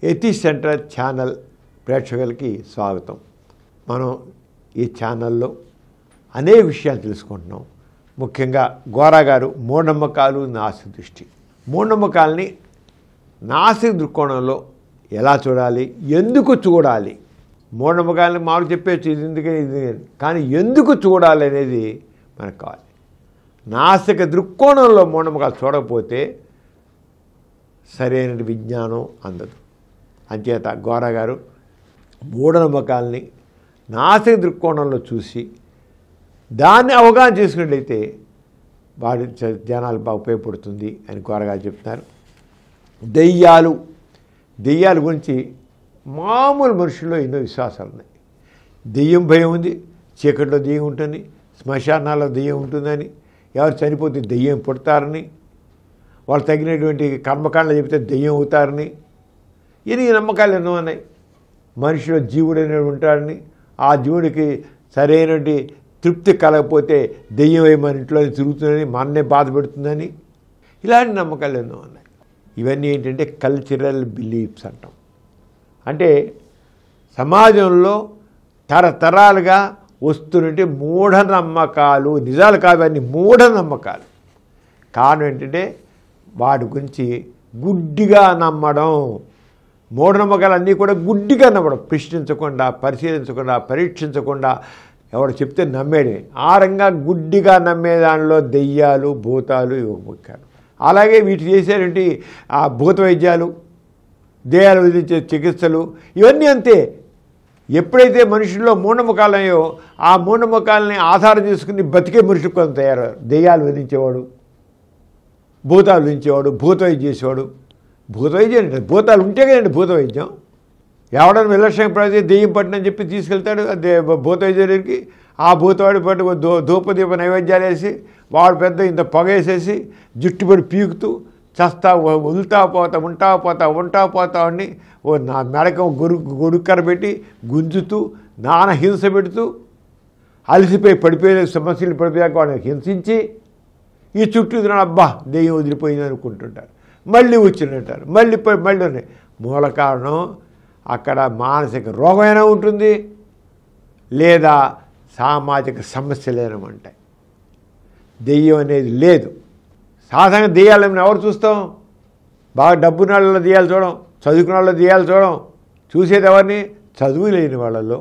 Ethics centre channel ప్రేక్షకులకి స్వాగతం. మనం ఈ ఛానల్లో అనేక విషయాలు తెలుసుకుంటున్నాం. ముఖ్యంగా గోరా గారు మూఢనమ్మకాలు, నాస్తిక దృష్టి. మూఢనమ్మకాలని నాస్తిక దృక్కోణంలో ఎలా చూడాలి, ఎందుకు చూడాలి? మూఢనమ్మకాలని మాకు చెప్పేచ్చు, ఇది ఎందుకని ఇది, కానీ ఎందుకు చూడాలి అనేది మనకు కావాలి. నాస్తిక దృక్కోణంలో మూఢనమ్మకాలు చూడకపోతే సరైన విజ్ఞానం అందదు. అంచేత గోరా గారు మూఢనమ్మకాలని నాస్తిక దృక్కోణంలో చూసి దాన్ని అవగాహన చేసుకున్నట్లయితే వాడి జనాలు బాగా ఉపయోగపడుతుంది అని గోరా గారు చెప్తున్నారు. దెయ్యాల గురించి మామూలు మనుషుల్లో ఎన్నో విశ్వాసాలు ఉన్నాయి. దెయ్యం భయం ఉంది, చీకట్లో దెయ్యం ఉంటుంది, శ్మశానాల్లో దెయ్యం ఉంటుందని, ఎవరు చనిపోతే దెయ్యం పుడతారని, వాళ్ళు తగినటువంటి కర్మకాండలు చెబితే దెయ్యం అవుతారని, ఈ నమ్మకాలు ఎన్నో ఉన్నాయి. మనిషిలో జీవుడు అనేవి ఉంటాడని, ఆ జీవుడికి సరైనటువంటి తృప్తి కలగకపోతే దెయ్యం అయి మన ఇంట్లో తిరుగుతుందని, మననే బాధ పెడుతుందని, ఇలాంటి నమ్మకాలు ఎన్నో ఉన్నాయి. ఇవన్నీ ఏంటంటే కల్చరల్ బిలీఫ్స్ అంటాం. అంటే సమాజంలో తరతరాలుగా వస్తున్నట్టు మూఢనమ్మకాలు, నిజాలు కావన్నీ మూఢనమ్మకాలు. కారణం ఏంటంటే వాటి గురించి గుడ్డిగా నమ్మడం. మూఢనమ్మకాలు అన్నీ కూడా గుడ్డిగా నమ్మడం, ప్రశ్నించకుండా, పరిశీలించకుండా, పరీక్షించకుండా ఎవరు చెప్తే నమ్మేడే. ఆ రంగా గుడ్డిగా నమ్మేదానిలో దెయ్యాలు, భూతాలు ఇవ్వబోకారు. అలాగే వీటి చేసేటువంటి ఆ భూత వైద్యాలు, దెయ్యాలు విధించే చికిత్సలు, ఇవన్నీ అంతే. ఎప్పుడైతే మనుషుల్లో మూఢనమ్మకాలయ్యో ఆ మూఢనమ్మకాలని ఆధారం చేసుకుని బతికే మనుషులు కొంత తయారయ్యారు. దెయ్యాలు విధించేవాడు, భూతాలు విధించేవాడు, భూత వైద్యం చేసేవాడు. భూత వైద్యం అంటే భూతాలు ఉంటే కదండి భూత వైద్యం. ఎవడన్నా విలక్షణ పడితే దెయ్యం పట్టినని చెప్పి తీసుకెళ్తాడు భూత వైద్యుడికి. ఆ భూతవాడి పట్టి ధూపదీప నైవేద్యాలు వేసి వాడు పెద్ద ఇంత పొగ వేసేసి జుట్టుపడి పీకుతూ చస్తా ఉంటా పోతావని నా మెడకం గొడుక్కర పెట్టి గుంజుతూ నాన హింస పెడుతూ అలసిపోయి పడిపోయే సమస్యలు పడిపోయాక వాడిని హింసించి ఈ చుట్టూ అబ్బా దెయ్యం వదిలిపోయింది అనుకుంటుంటారు. మళ్ళీ వచ్చినట్టారు, మళ్ళీ ఉన్నాయి. మూల కారణం అక్కడ మానసిక రోగమైనా ఉంటుంది, లేదా సామాజిక సమస్యలేనా ఉంటాయి. దెయ్యం అనేది లేదు. సాధారణ దెయ్యాలను ఎవరు చూస్తాం? బాగా డబ్బున్న వాళ్ళలో దెయ్యాలు చూడం, చదువుకున్న వాళ్ళలో దెయ్యాలు చూడం. చూసేది ఎవరిని? చదువు లేని వాళ్ళల్లో,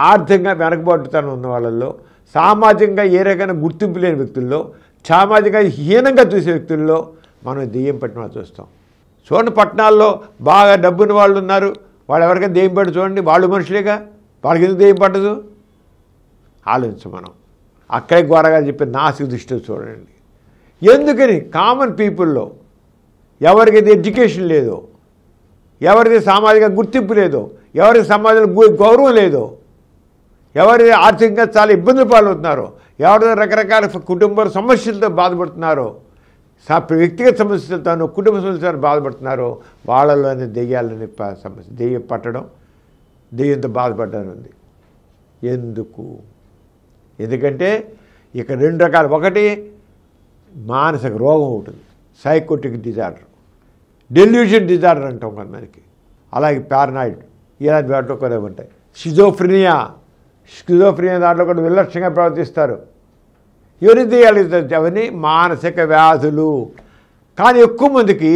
ఆర్థికంగా వెనకబడుతనం ఉన్న వాళ్ళల్లో, సామాజికంగా ఏ రకమైన గుర్తింపు లేని వ్యక్తుల్లో, సామాజికంగా హీనంగా చూసే వ్యక్తుల్లో మనం దెయ్యం పట్టిన వాళ్ళు చూస్తాం. చూడండి, పట్టణాల్లో బాగా డబ్బున్న వాళ్ళు ఉన్నారు, వాళ్ళు ఎవరికైనా దెయ్యం పట్టి చూడండి, వాళ్ళు మనుషులేగా, వాళ్ళకి ఎందుకు దెయ్యం పట్టదు? ఆలోచించం మనం. అక్కడే గోరగా చెప్పే నాస్తిక దృష్టితో చూడండి. ఎందుకని కామన్ పీపుల్లో ఎవరికైతే ఎడ్యుకేషన్ లేదో, ఎవరికైతే సామాజిక గుర్తింపు లేదో, ఎవరికి సమాజంలో గౌరవం లేదో, ఎవరైతే ఆర్థికంగా చాలా ఇబ్బందులు పాలవుతున్నారో, ఎవరైతే రకరకాల కుటుంబ సమస్యలతో బాధపడుతున్నారో, వ్యక్తిగత సమస్యలతో, కుటుంబ సమస్యలతో బాధపడుతున్నారో వాళ్ళలోనే దెయ్యాలని సమస్య, దెయ్యం పట్టడం, దెయ్యంతో బాధపడడం ఉంది. ఎందుకంటే ఇక రెండు రకాలు. ఒకటి మానసిక రోగం ఉంటుంది, సైకోటిక్ డిజార్డర్, డెల్యూషన్ డిజార్డర్ అంటాం కొంతమందికి. అలాగే పారనాయిడ్, ఇలాంటి వాటిలో కొన్ని ఉంటాయి. షిజోఫ్రీనియా దాంట్లో కూడా విలక్షణంగా ప్రవర్తిస్తారు. ఎవరి దెయ్యాలు? అవన్నీ మానసిక వ్యాధులు. కానీ ఎక్కువ మందికి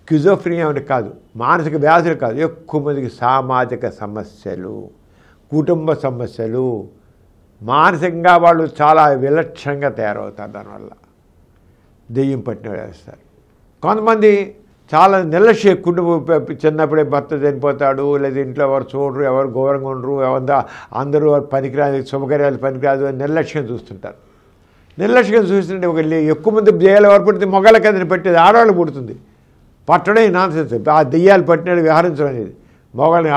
షిజోఫ్రీనియా అని కాదు, మానసిక వ్యాధులు కాదు, ఎక్కువ మందికి సామాజిక సమస్యలు, కుటుంబ సమస్యలు, మానసికంగా వాళ్ళు చాలా విలక్షణంగా తయారవుతారు. దానివల్ల దెయ్యం పట్టిన వేస్తారు. కొంతమంది చాలా నిర్లక్ష్య కుటుంబ, చిన్నప్పుడే భర్త చనిపోతాడు, లేదా ఇంట్లో ఎవరు చూడరు, ఎవరు గౌరవంగా ఉండరు, అందరూ పనికిరాదు, శుభకార్యాలు పనికిరాదు అని నిర్లక్ష్యం చూస్తుంటారు. నిర్లక్ష్యం చూస్తుంటే ఒక ఎక్కువ మంది దెయ్యాలు ఎవరు పడితే మొగాళ్ళ కదని పెట్టేది ఆడవాళ్ళు పుడుతుంది. పట్టడం నాన్సెన్స్. ఆ దెయ్యాలు పట్టినట్టు వ్యవహరించడం అనేది మొగాళ్ళు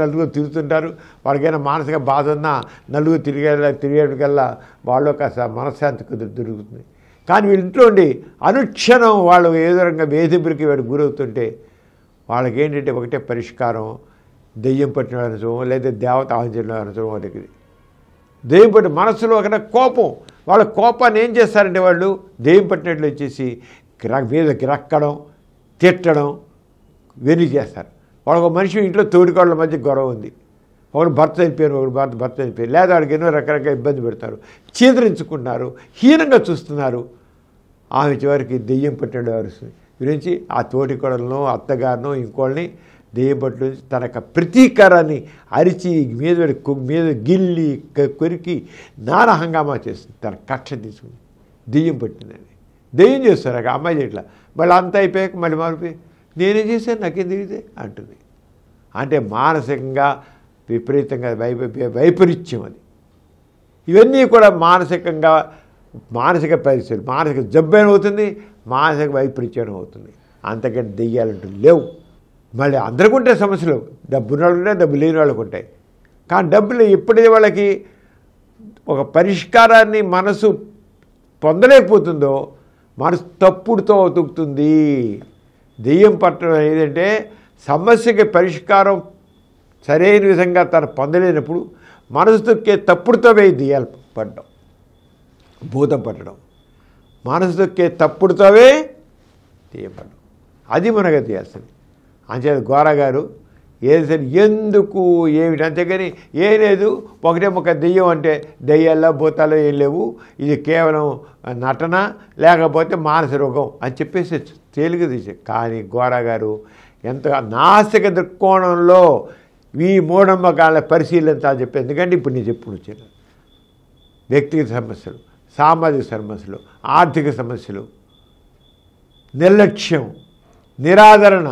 నలుగురు తిరుగుతుంటారు. వాళ్ళకైనా మానసిక బాధ ఉన్నా నలుగురు తిరిగేటికల్లా వాళ్ళు కాస్త మనశ్శాంతి దొరుకుతుంది. కానీ వీళ్ళింట్లో ఉండి అనుక్షణం వాళ్ళు ఏదో రకంగా వేధింపులకి వాడు గురవుతుంటే వాళ్ళకి ఏంటంటే ఒకటే పరిష్కారం, దెయ్యం పట్టిన అనడం, లేదా దేవత ఆహ్వానించడం అనడం. వాటికి దెయ్యం పట్టిన మనసులో ఒక కోపం, వాళ్ళ కోపాన్ని ఏం చేస్తారంటే వాళ్ళు దెయ్యం పట్టినట్లు వచ్చేసి మీద గిరక్కడం, తిట్టడం, వెని చేస్తారు. ఒక మనిషి ఇంట్లో తోడికోళ్ళ మధ్య గొడవ ఉంది, ఒకడు భర్త చనిపోయారు, ఒకడు భర్త చనిపోయారు, లేదా వాడికి ఎన్నో రకరకాల ఇబ్బంది పెడతారు, చీదరించుకుంటున్నారు, హీనంగా చూస్తున్నారు. ఆమె చివరికి దెయ్యం పట్టాడు గురించి ఆ తోటికోడలను అత్తగారిను ఇంకోళ్ళని దెయ్యం పట్టు తన యొక్క ప్రతీకారాన్ని అరిచి మీద గిల్లి కొరికి నానా హంగామా చేస్తుంది. తన కక్ష తీసుకుని దెయ్యం పట్టిందండి. దెయ్యం చేస్తారు అక్కడ అమ్మాయి చేయట్లా. మళ్ళీ అంతా అయిపోయాక మళ్ళీ మారిపోయి నేనేం చేశాను నాకేం తెలియదే అంటుంది. అంటే మానసికంగా విపరీతంగా వైపరీత్యం అది. ఇవన్నీ కూడా మానసిక పరిస్థితులు, మానసిక జబ్బైన అవుతుంది, మానసిక వైపరీత్యం అవుతుంది. అంతకంటే దెయ్యాలంటూ లేవు. మళ్ళీ అందరికీ ఉంటాయి సమస్యలు, డబ్బున్న వాళ్ళకు ఉంటాయి, డబ్బు లేని వాళ్ళకు ఉంటాయి. కానీ డబ్బులు ఎప్పుడైతే వాళ్ళకి ఒక పరిష్కారాన్ని మనసు పొందలేకపోతుందో మనసు తప్పుడుతో వెతుకుతుంది. దెయ్యం పట్టడం ఏదంటే సమస్యకి పరిష్కారం సరైన విధంగా తను పొందలేనప్పుడు మనసు తొక్కే తప్పుడుతో దెయ్యాలు పట్టడం, భూతం పట్టడం. మనసు తొక్కే తప్పుడుతోవే దెయ్యం పట్టడం. అది మనకు చేస్తుంది. అంచేత గోరగారు ఏది సరే ఎందుకు ఏమిటి అంతేగాని ఏం లేదు, ఒకటే ఒక దెయ్యం అంటే దెయ్యాల్లో భూతాల్లో ఏం లేవు, ఇది కేవలం నటన లేకపోతే మానసిక రోగం అని చెప్పేసి తేలిక తీసే. కానీ గోరగారు ఎంతగా నాస్తిక దృక్కోణంలో ఈ మూఢనమ్మకాల పరిశీలించాలని చెప్పి. ఎందుకంటే ఇప్పుడు నేను చెప్పుడు వచ్చాను వ్యక్తిగత సమస్యలు, సామాజిక సమస్యలు, ఆర్థిక సమస్యలు, నిర్లక్ష్యం, నిరాదరణ,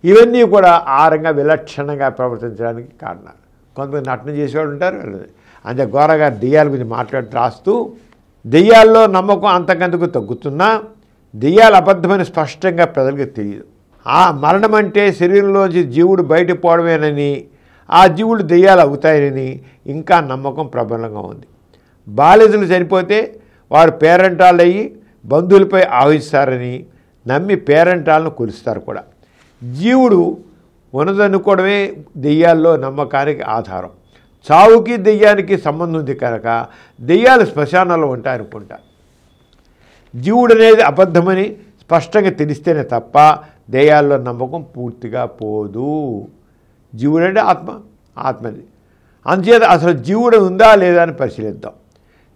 ఇవన్నీ కూడా ఆరంగా విలక్షణంగా ప్రవర్తించడానికి కారణాలు. కొంతమంది నటన చేసేవాళ్ళు ఉంటారు. అంటే గోరగారు దెయ్యాల గురించి రాస్తూ దెయ్యాల్లో నమ్మకం అంతకంతకు తగ్గుతున్నా దెయ్యాలు అబద్ధమని స్పష్టంగా ప్రజలకు తెలియదు. ఆ మరణం అంటే శరీరంలోంచి జీవుడు బయటపోవడమేనని, ఆ జీవుడు దెయ్యాలు అవుతాయని ఇంకా నమ్మకం ప్రబలంగా ఉంది. బాలికలు చనిపోతే వారు పేరెంటాళ్ళు అయ్యి బంధువులపై ఆవహిస్తారని నమ్మి పేరెంటాలను కొలుస్తారు కూడా. జీవుడు ఉన్నదనుకోవడమే దెయ్యాల్లో నమ్మకానికి ఆధారం. చావుకి దెయ్యానికి సంబంధం ఉంది కనుక దెయ్యాలు శ్మశానాల్లో ఉంటాయనుకుంటా. జీవుడు అనేది అబద్ధమని స్పష్టంగా తెలిస్తేనే తప్ప దెయ్యాల్లో నమ్మకం పూర్తిగా పోదు. జీవుడు అంటే ఆత్మది. అందుచేత అసలు జీవుడు ఉందా లేదా అని పరిశీలిద్దాం.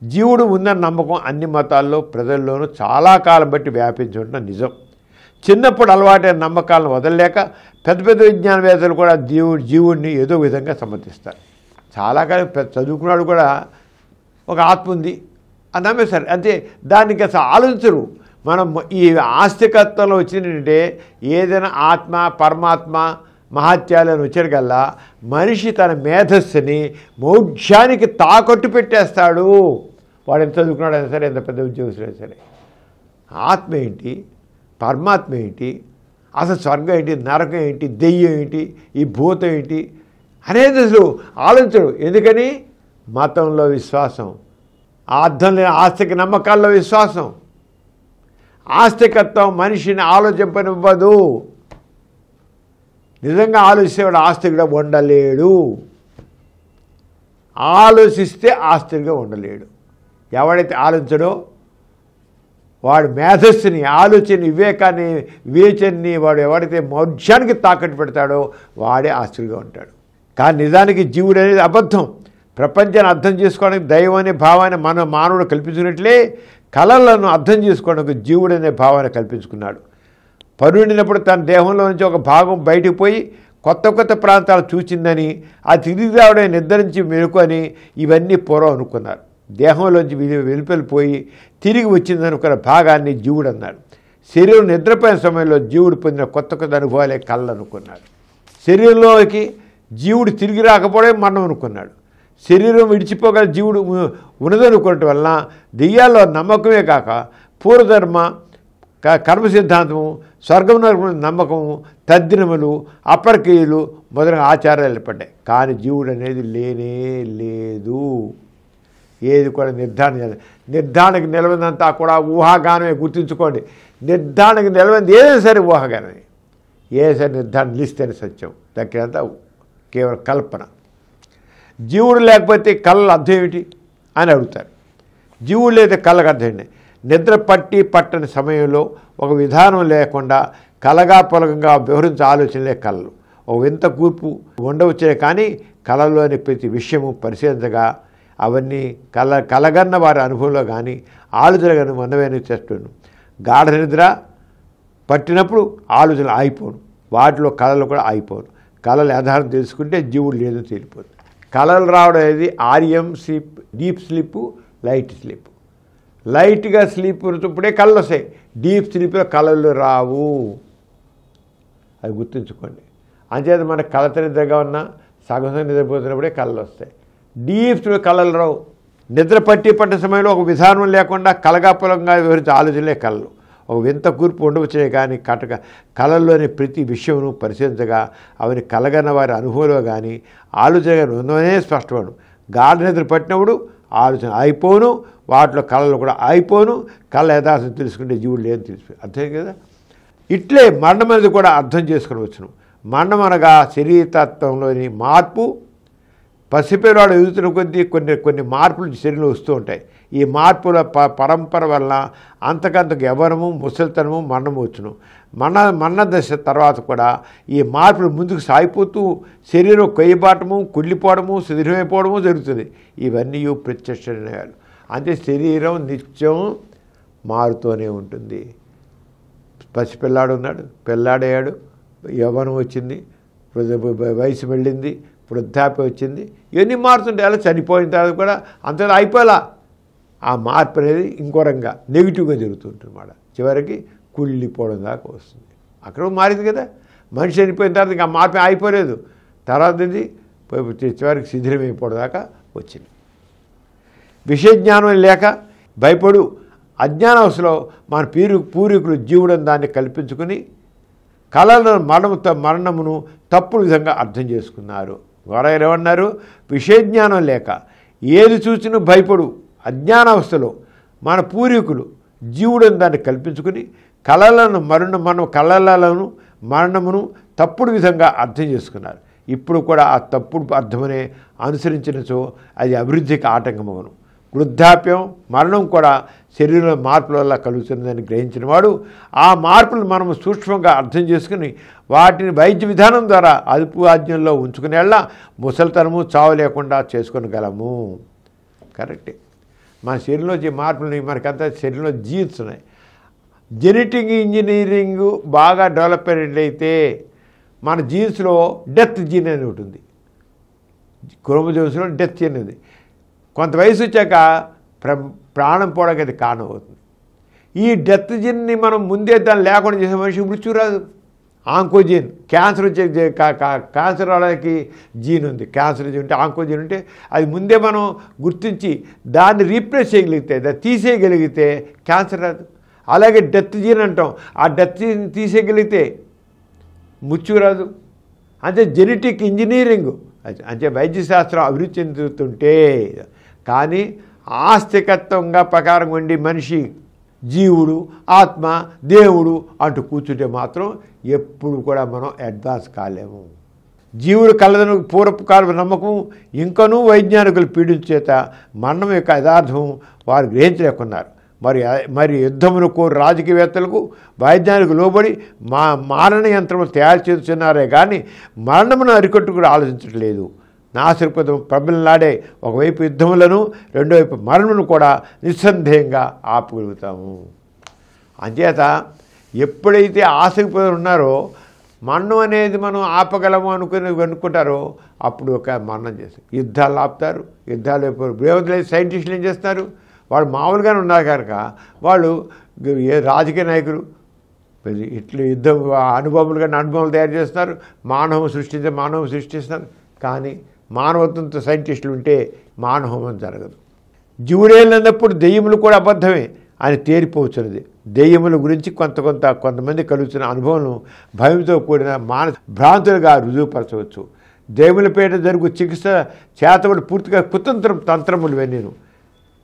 జీవుడు ఉందన్న నమ్మకం అన్ని మతాల్లో ప్రజల్లోనూ చాలా కాలం బట్టి వ్యాపించడం నిజం. చిన్నప్పుడు అలవాటైన నమ్మకాలను వదలలేక పెద్ద పెద్ద విజ్ఞానవేత్తలు కూడా జీవుడిని ఏదో విధంగా సమర్థిస్తారు. చాలా కాలం చదువుకున్నాడు కూడా ఒక ఆత్మ ఉంది అని నమ్మేస్తారు. అంతే, దానికి అసలు ఆలోచించరు. మనం ఈ ఆస్తికత్వంలో వచ్చిందంటే ఏదైనా ఆత్మ పరమాత్మ మహత్యాలు అని వచ్చేటికల్లా మనిషి తన మేధస్సుని మోక్షానికి తాకట్టు పెట్టేస్తాడు. వాడు ఎంత చదువుకున్నాడైనా సరే, ఎంత పెద్ద ఉద్యోగస్తుడైనా సరే. ఆత్మ ఏంటి, పరమాత్మ ఏంటి, అసలు స్వర్గం ఏంటి, నరకం ఏంటి, దెయ్యం ఏంటి, ఈ భూతం ఏంటి అనేది అసలు ఆలోచించడు. ఎందుకని? మతంలో విశ్వాసం, అర్థం లేని ఆస్తిక నమ్మకాల్లో విశ్వాసం. ఆస్తికత్వం మనిషిని ఆలోచింపనివ్వదు. నిజంగా ఆలోచిస్తేవాడు ఆస్తికుడా ఉండలేడు. ఆలోచిస్తే ఆస్తికుగా ఉండలేడు. ఎవడైతే ఆలోచించడో వాడు మేధస్సుని, ఆలోచన, వివేకాన్ని వాడు ఎవడైతే మోక్షానికి తాకట్టు పెడతాడో వాడే ఆస్తికుగా ఉంటాడు. కానీ నిజానికి జీవుడు అనేది అబద్ధం. ప్రపంచాన్ని అర్థం చేసుకోవడానికి దైవం అనే భావాన్ని మానవుడు కల్పించుకున్నట్లే కళలను అర్థం చేసుకోవడానికి జీవుడు అనే భావాన్ని కల్పించుకున్నాడు. పరుండినప్పుడు తన దేహంలో నుంచి ఒక భాగం బయటకు పోయి కొత్త కొత్త ప్రాంతాలు చూచిందని, ఆ తిరిగి రావడం నిర్ధరించి మెరుకొని ఇవన్నీ పూర్వం అనుకున్నారు. దేహంలోంచి వెలుపలిపోయి తిరిగి వచ్చిందనుకున్న భాగాన్ని జీవుడు అన్నాడు. శరీరం నిద్రపోయిన సమయంలో జీవుడు పొందిన కొత్త కొత్త అనుభవాలే కళ్ళు అనుకున్నాడు. శరీరంలోకి జీవుడు తిరిగి రాకపోవడం మరణం అనుకున్నాడు. శరీరం విడిచిపోగల జీవుడు ఉన్నదనుకోవటం వలన దెయ్యాల్లో నమ్మకమే కాక పూర్వధర్మ కర్మ సిద్ధాంతము, స్వర్గం నమ్మకము, తద్దినములు, అపరక్రియలు మొదలైన ఆచారాలు ఏర్పడ్డాయి. కానీ జీవుడు అనేది లేనే లేదు. ఏది కూడా నిర్ధారణకు నిలవదంతా కూడా ఊహాగానమే. గుర్తుంచుకోండి, నిర్ధారణకు నిలవది ఏదైనా సరే ఊహాగానమే. ఏ సరే నిర్ధారణ నిలిస్తేనే సత్యం, దగ్గరంతా కేవలం కల్పన. జీవుడు లేకపోతే కళ్ళ అర్థం ఏమిటి అని అడుగుతారు. జీవుడు లేదా కళ్ళకు అర్థం ఏంటి? నిద్ర పట్టని సమయంలో ఒక విధానం లేకుండా కలగా పొలగంగా వ్యవహరించే ఆలోచనలే కళ్ళు. ఒక వింత కూర్పు ఉండవచ్చే కానీ కళలోని ప్రతి విషయము పరిశీలించగా అవన్నీ కలగన్న వారి అనుభవంలో కానీ ఆలోచన కానీ ఉన్నవని చేస్తున్నాను. గాఢ నిద్ర పట్టినప్పుడు ఆలోచనలు ఆగిపోను, వాటిలో కళలు కూడా ఆగిపోను. కళలు యథార్థం తెలుసుకుంటే జీవుడు లేదని తేలిపోతుంది. కళలు రావడం అనేది RM sleep, deep sleep, light sleep. లైట్గా స్లీప్ ఉన్నప్పుడే కళ్ళు వస్తాయి, డీప్ స్లీప్లో కళలు రావు. అది గుర్తుంచుకోండి. అంచేత మన కళత నిద్రగా ఉన్నా సగం నిద్రపోతున్నప్పుడే కళ్ళు వస్తాయి. డీప్ స్లీప్ కళలు రావు. నిద్ర పట్టిన సమయంలో ఒక విధానం లేకుండా కలగాపులంగా వివరించే ఆలోచనలే కళలు. ఒక వింత కూర్పు ఉండవచ్చే కానీ కళల్లోని ప్రతి విషయమును పరిశీలించగా అవన్నీ కలగన్న వారి అనుభవంలో కానీ ఆలోచన కానీ ఉన్నవనే స్పష్టపడు. గాఢ నిద్ర పట్టినప్పుడు ఆలోచన అయిపోను, వాటిలో కళలు కూడా అయిపోను. కళ యథార్థం తెలుసుకుంటే జీవుడు లేదని తెలిసి అర్థం కదా. ఇట్లే మరణం అనేది కూడా అర్థం చేసుకుని వచ్చును. మరణం అనగా శరీరతత్వంలోని మార్పు. పసిపిల్లవాడు ఎదుగుతున్న కొద్దీ కొన్ని మార్పులు శరీరంలో వస్తూ ఉంటాయి. ఈ మార్పుల పరంపర వలన అంతకంతకు యవ్వనము, ముసలితనము, మరణము వచ్చును. మరణ దశ తర్వాత కూడా ఈ మార్పులు ముందుకు సాగిపోతూ శరీరం కొయ్యబాటము, కుళ్ళిపోవడము, శిథిలమైపోవడము జరుగుతుంది. ఇవన్నీ ప్రత్యక్ష నిర్ణయాలు. అంటే శరీరం నిత్యం మారుతూనే ఉంటుంది. పసిపిల్లాడు ఉన్నాడు, పిల్లాడయ్యాడు, యవ్వనం వచ్చింది, వయసు వెళ్ళింది, వృద్ధాప్యం వచ్చింది, ఇవన్నీ మారుతుంటాయి. అలా చనిపోయిన తర్వాత కూడా అంతలో అయిపోయేలా ఆ మార్పు అనేది ఇంకో రంగా నెగిటివ్గా జరుగుతుంటుంది అన్నమాట. చివరికి కుళ్ళిపోవడం దాకా వస్తుంది. అక్కడ మారింది కదా. మనిషి చనిపోయిన తర్వాత ఇంకా మార్పు అయిపోలేదు. తర్వాత ఇది చివరికి శిథిలమైపోవడం దాకా వచ్చింది. విషయ జ్ఞానం లేక భయపడు అజ్ఞానావస్థలో మన పూర్వీకులు జీవుడని దాన్ని కల్పించుకుని కళలను మరణమును తప్పుడు విధంగా అర్థం చేసుకున్నారు. వారు ఏమన్నారు? విషయజ్ఞానం లేక ఏది చూసినా భయపడు అజ్ఞానావస్థలో మన పూర్వీకులు జీవుడని దాన్ని కల్పించుకుని కళలను మరణమును తప్పుడు విధంగా అర్థం చేసుకున్నారు. ఇప్పుడు కూడా ఆ తప్పుడు అర్థమనే అనుసరించినచో అది అభివృద్ధికి ఆటంకమగును. వృద్ధాప్యం, మరణం కూడా శరీరంలో మార్పుల వల్ల కలుగుతుందని గ్రహించిన వాడు ఆ మార్పులను మనము సూక్ష్మంగా అర్థం చేసుకుని వాటిని వైద్య విధానం ద్వారా అదుపు ఆజ్ఞల్లో ఉంచుకునేలా ముసలితనము, చావు లేకుండా చేసుకొనగలము. కరెక్టే. మన శరీరంలో వచ్చే మార్పులని మనకంతా శరీరంలో జీన్స్ ఉన్నాయి. జెనెటిక్ ఇంజనీరింగ్ బాగా డెవలప్ అయినట్లయితే మన జీన్స్లో డెత్ జీన్ అనేది ఉంటుంది. క్రోమోజోమ్స్లో డెత్ జీన్ అనేది కొంత వయసు వచ్చాక ప్రాణం పోవడానికి అది కారణం అవుతుంది. ఈ డెత్ జీన్ని మనం ముందే దాన్ని లేకుండా చేసే మనిషికి మృత్యు రాదు. ఆంకోజీన్, క్యాన్సర్ వచ్చే క్యాన్సర్ రావడానికి జీన్ ఉంది. క్యాన్సర్ ఉంటే ఆంకోజీన్ ఉంటే అది ముందే మనం గుర్తించి దాన్ని రీప్లేస్ చేయగలిగితే, దాన్ని తీసేయగలిగితే క్యాన్సర్ రాదు. అలాగే డెత్ జీన్ అంటాం, ఆ డెత్ జీన్ తీసేయగలిగితే మృత్యు రాదు. అంటే జెనెటిక్ ఇంజనీరింగ్ అంటే వైద్యశాస్త్రం అభివృద్ధి చెందుతుంటే కానీ ఆస్తికత్వంగా ప్రకారం ఉండి మనిషి జీవుడు, ఆత్మ, దేవుడు అంటూ కూర్చుంటే మాత్రం ఎప్పుడు కూడా మనం అడ్వాన్స్ కాలేము. జీవుడు కలదను పూర్వపు కాలం నమ్మకం ఇంకనూ వైజ్ఞానికులు పీడించేత మరణం యొక్క యథార్థం వారు గ్రహించలేకున్నారు. మరి యుద్ధమును కోరు రాజకీయవేత్తలకు వైజ్ఞానికు లోబడి మారణ యంత్రములు తయారు చేస్తున్నారే కానీ మరణమును అరికట్టుకు ఆలోచించట్లేదు. నాశరూపదం ప్రబలలాడే ఒకవైపు యుద్ధములను, రెండో వైపు మరణమును కూడా నిస్సందేహంగా ఆపగలుగుతాము. అంచేత ఎప్పుడైతే ఆసక్తిపరులు ఉన్నారో మరణం అనేది మనం ఆపగలము అనుకుంటారో అప్పుడు ఒక మరణం చేస్తారు. యుద్ధాలు ఆపుతారు. యుద్ధాలు బృహత్తులైతే సైంటిస్టులు ఏం చేస్తారు? వాళ్ళు మామూలుగానే ఉన్నారు కనుక వాళ్ళు ఏ రాజకీయ నాయకులు ఇట్లా యుద్ధం అనుభవాలు తయారు చేస్తున్నారు. మానవం సృష్టిస్తున్నారు. కానీ మానవత్వంతో సైంటిస్టులు ఉంటే మానవహోమం జరగదు. జీవుడేళ్ళన్నప్పుడు దెయ్యములు కూడా అబద్ధమే అని తేలిపోవచ్చున్నది. దెయ్యముల గురించి కొంతమంది కలుగుతున్న అనుభవం భయంతో కూడిన భ్రాంతులుగా రుజువుపరచవచ్చు. దెయ్యములపేట జరుగు చికిత్స చేతబడి పూర్తిగా తంత్రములు నేను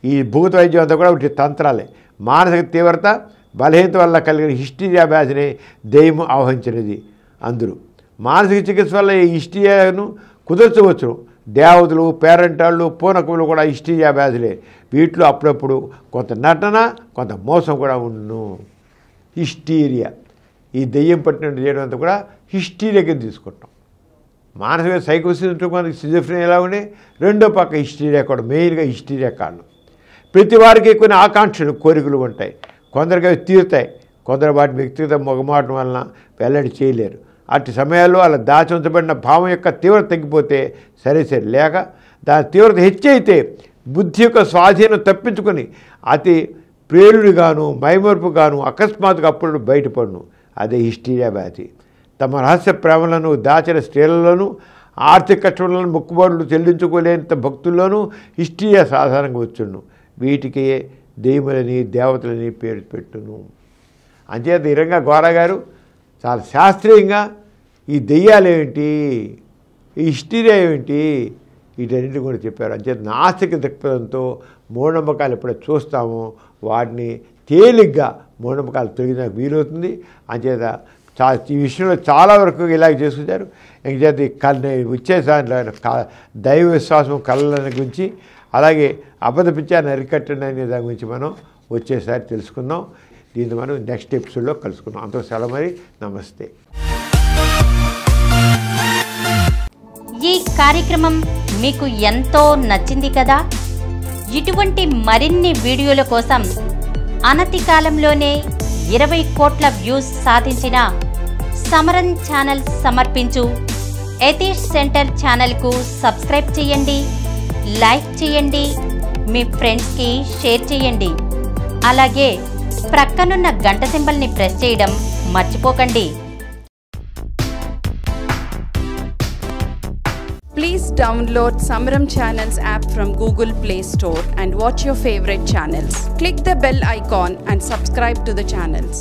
ఈ భూత వైద్యం అంతా కూడా ఒకటి తంత్రాలే. మానసిక తీవ్రత, బలహీనత వల్ల కలిగిన హిస్టీరియా వ్యాధిని దెయ్యము ఆవహించినది. అందరూ మానసిక చికిత్స వల్ల ఈ హిస్టీరియాను కుదర్చవచ్చు. దేవతలు, పేరెంటాళ్ళు, పూనకములు కూడా హిస్టీరియా వ్యాధులే. వీటిలో అప్పుడప్పుడు కొంత నటన, కొంత మోసం కూడా ఉండును. హిస్టీరియా, ఈ దెయ్యం పట్టినట్టు చేయడం అంతా కూడా హిస్టీరియా కింద తీసుకుంటాం. మానసిక సైకోసిస్ ఉంటే మనకి సిజోఫ్రెనియా ఎలా ఉండే, రెండో పక్క హిస్టీరియా కూడా, మెయిన్గా హిస్టీరియా కారణం. ప్రతి వారికి కొన్ని ఆకాంక్షలు కోరికలు ఉంటాయి, కొందరికి అవి తీరుతాయి, కొందరు వాటి వ్యక్తిగత మొగమాటం వలన వెల్లడి చేయలేరు. అట్టి సమయాల్లో అలా దాచి ఉంచబడిన భావం యొక్క తీవ్రత తగ్గిపోతే సరే లేక దాని తీవ్రత హెచ్చైతే బుద్ధి యొక్క స్వాధీనం తప్పించుకొని అతి ప్రేరుడిగాను మైమర్పుగాను అకస్మాత్తుగా అప్పుడు బయటపడును. అదే హిస్టీరియా వ్యాధి. తమ రహస్య ప్రేమలను దాచిన స్త్రీలలోనూ ఆర్థిక కష్టములను మొక్కుబడులు చెల్లించుకోలేనంత భక్తుల్లోనూ హిస్టీరియా సాధారణంగా వచ్చును. వీటికి దెయ్యములని దేవతలని పేరు పెట్టును. అంచేత ఈ రంగా గోరా గారు చాలా శాస్త్రీయంగా ఈ దెయ్యాలు ఏమిటి, ఈ హిస్టీరియా ఏమిటి, వీటన్నిటి కూడా చెప్పారు. అంచేత నాస్తిక దృక్పథంతో మూఢనమ్మకాలు ఎప్పుడైతే చూస్తామో వాటిని తేలిగ్గా మూఢనమ్మకాలు తొలగిన వీలవుతుంది. అంచేత ఈ విషయంలో చాలా వరకు ఇలాగ చేసుకుంటారు. ఇంకేత వచ్చేసారి దైవ విశ్వాసం కళలను గురించి, అలాగే అబద్ధ పిచ్చాన్ని అరికట్టండి అనే దాని గురించి మనం వచ్చేసారి తెలుసుకుందాం. దీన్ని మనం నెక్స్ట్ ఎపిసోడ్లో కలుసుకుందాం. అంత సెలవు, మరి నమస్తే. ఈ కార్యక్రమం మీకు ఎంతో నచ్చింది కదా. ఇటువంటి మరిన్ని వీడియోల కోసం అనతి కాలంలోనే 20 కోట్ల వ్యూస్ సాధించిన సమరన్ ఛానల్ సమర్పించు ఎథీష్ సెంటర్ ఛానల్కు సబ్స్క్రైబ్ చేయండి, లైక్ చేయండి, మీ ఫ్రెండ్స్కి షేర్ చేయండి. అలాగే ప్రక్కనున్న గంట సింబల్ని ప్రెస్ చేయడం మర్చిపోకండి. Please download Samaram Channels app from Google Play Store and watch your favorite channels. Click the bell icon and subscribe to the channels.